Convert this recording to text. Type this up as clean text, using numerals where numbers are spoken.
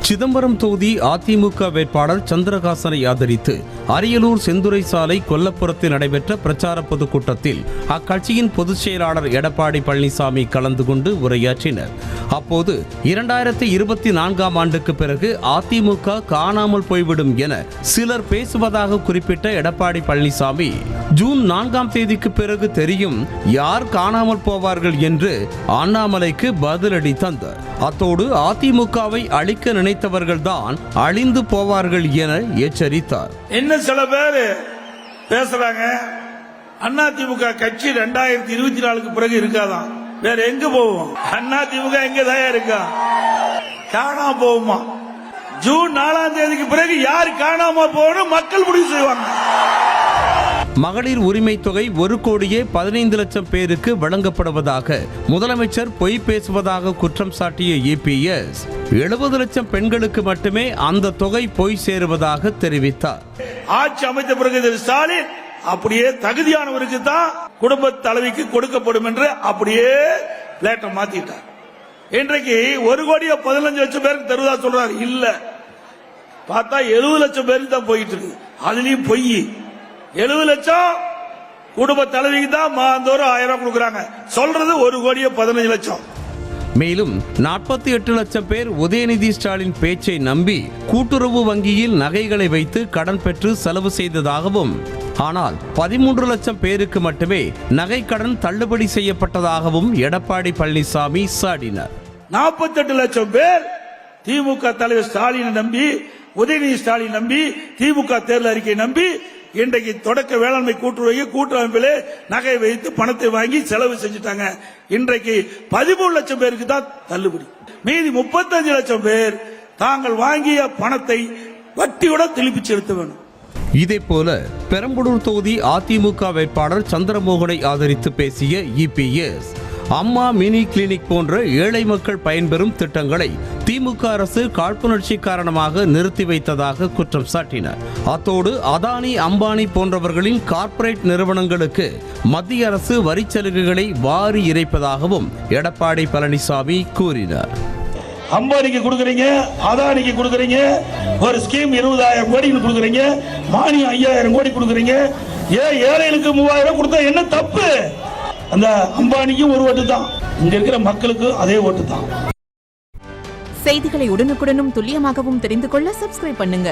சிதம்பரம் தொகுதி அதிமுக வேட்பாளர் சந்திரகாசனை ஆதரித்து அரியலூர் செந்துறை சாலை கொல்லப்புறத்தில் நடைபெற்ற பிரச்சார பொதுக்கூட்டத்தில் அக்கட்சியின் பொதுச் செயலாளர் எடப்பாடி பழனிசாமி கலந்து கொண்டு உரையாற்றினர். அப்போது 2024ஆம் ஆண்டுக்கு பிறகு அதிமுக காணாமல் போய்விடும் என சிலர் பேசுவதாக குறிப்பிட்ட எடப்பாடி பழனிசாமி, ஜூன் 4ஆம் தேதிக்கு பிறகு தெரியும் யார் காணாமல் போவார்கள் என்று அண்ணாமலைக்கு பதிலடி தந்தார். அத்தோடு அதிமுகவை அழிக்க நினைத்தவர்கள்தான் அழிந்து போவார்கள் என எச்சரித்தார். என்ன சில பேர் பேசுறாங்க, அதிமுக கட்சி 2024க்கு பிறகு இருக்காதான், வேற எங்க போவோம்? அதிமுக எங்கதான் இருக்கா, காணாம போகுமா? ஜூன் 4ஆம் தேதிக்கு பிறகு யார் காணாம போகணும் மக்கள் முடிவு செய்வாங்க. மகளிர் உரிமை தொகை 1,15,00,000 பேருக்கு வழங்கப்படுவதாக முதலமைச்சர் பொய் பேசுவதாக குற்றம் சாட்டிய EPS 70 லட்சம் பெண்களுக்கு மட்டுமே அந்த தொகை போய் சேருவதாக தெரிவித்தார். ஆட்சி அமைத்த பிறகு ஸ்டாலின் அப்படியே தகுதியானவருக்கு தான் குடும்ப தலைவிக்கு கொடுக்கப்படும் என்று அப்படியே லேட்டர் மாத்திட்டார். இன்றைக்கு 1,15,00,000 பேருக்கு தருவதா சொல்றாரு. இல்ல, பார்த்தா 70 லட்சம் பேருக்கு தான் போயிட்டு இருக்கு. அதுலயும் பொய். 70 லட்சம் குடும்ப தலைவிக்கு தான் மாதந்தோறும் 1000 கொடுக்கறாங்க. சொல்றது 1,15,00,000. மேலும் 48 லட்சம் பேர் உதயநிதி ஸ்டாலின் பேச்சை நம்பி கூட்டுறவு வங்கியில் நகைகளை வைத்து கடன் பெற்று செலவு செய்ததாகவும், ஆனால் 13 லட்சம் பேருக்கு மட்டுமே நகை கடன் தள்ளுபடி செய்யப்பட்டதாகவும் எடப்பாடி பழனிசாமி சாடினார். 48 லட்சம் பேர் திமுக தலைவர் ஸ்டாலினை நம்பி, உதயநிதி ஸ்டாலின் நம்பி, திமுக தேர்தல் அறிக்கை நம்பி இன்றைக்கு தொடக்க வேளாண்மை கூட்டுறமைப்பிலே நகை வைத்து பணத்தை வாங்கி செலவு செஞ்சுட்டாங்க. இன்றைக்கு 13 லட்சம் பேருக்கு தான் தள்ளுபடி. மீதி 35 லட்சம் பேர் தாங்கள் வாங்கிய பணத்தை வட்டியுடன் திருப்பி செலுத்த வேண்டும். இதேபோல பெரம்பலூர் தொகுதி அதிமுக வேட்பாளர் சந்திரமோகனை ஆதரித்து பேசிய EPS, அம்மா மினி கிளினிக் போன்ற ஏழை மக்கள் பயன்பெறும் திட்டங்களை திமுக அரசு காழ்ப்புணர்ச்சி காரணமாக நிறுத்தி வைத்ததாக குற்றம் சாட்டினார். அத்தோடு அதானி, அம்பானி போன்றவர்களின் கார்ப்பரேட் நிறுவனங்களுக்கு மத்திய அரசு வரி சலுகைகளை வாரி இறைப்பதாகவும் எடப்பாடி பழனிசாமி கூறினார். அம்பானிக்கு கொடுக்கறீங்க, அதானிக்கு கொடுக்கறீங்க, ஒரு ஸ்கீம் 20,000 கோடி கொடுக்கறீங்க, மானியம் 5,000 கோடி கொடுக்கறீங்க. ஏன் ஏழைகளுக்கு 3,000 கொடுத்தா என்ன தப்பு? அந்த அம்பானிக்கும் ஒரு ஓட்டு தான், இங்க இருக்கிற மக்களுக்கும் அதே ஓட்டு தான். செய்திகளை உடனுக்குடனும் துல்லியமாகவும் தெரிந்து கொள்ள சப்ஸ்கிரைப் பண்ணுங்க.